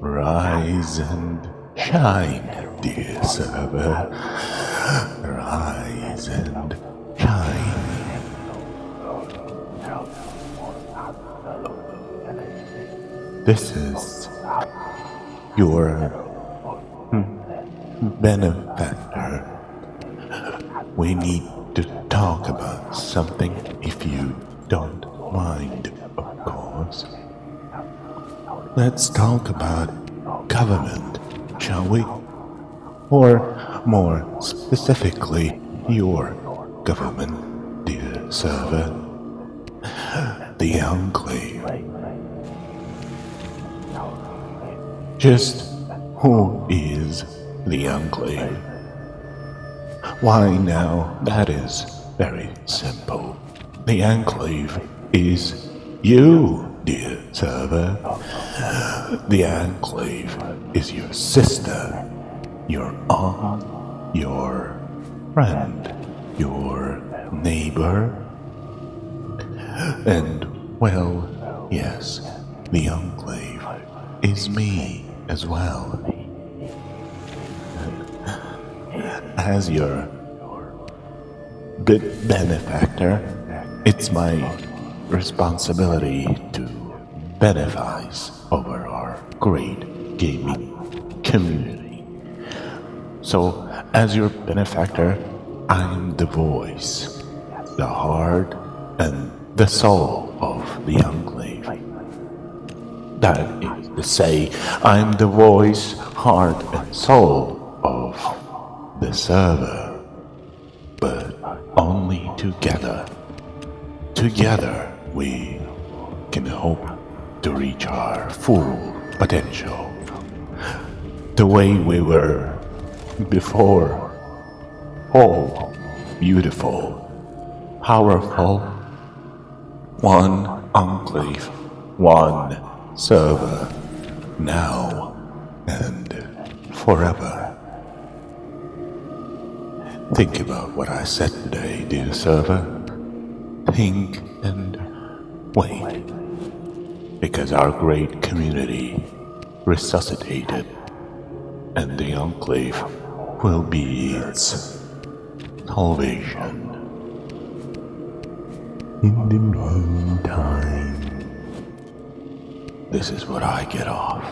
Rise and shine, dear server. Rise and shine. This is your benefactor. We need to talk about something if you don't mind, of course. Let's talk about government, shall we? Or more specifically, your government, dear server. The Enclave. Just who is the Enclave? Why now, that is very simple. The Enclave is you, dear server. The Enclave is your sister, your aunt, your friend, your neighbor. And, well, yes, the Enclave is me as well. As your benefactor, it's my responsibility to benefice over our great gaming community. So, as your benefactor, I'm the voice, the heart, and the soul of the Enclave. That is to say, I'm the voice, heart, and soul of the server. But only together. Together we can hope to reach our full potential. The way we were before. Whole, beautiful, powerful. One Enclave, one server, now and forever. Think about what I said today, dear server. Think and wait. Because our great community resuscitated, and the Enclave will be its salvation. In the meantime, this is what I get off.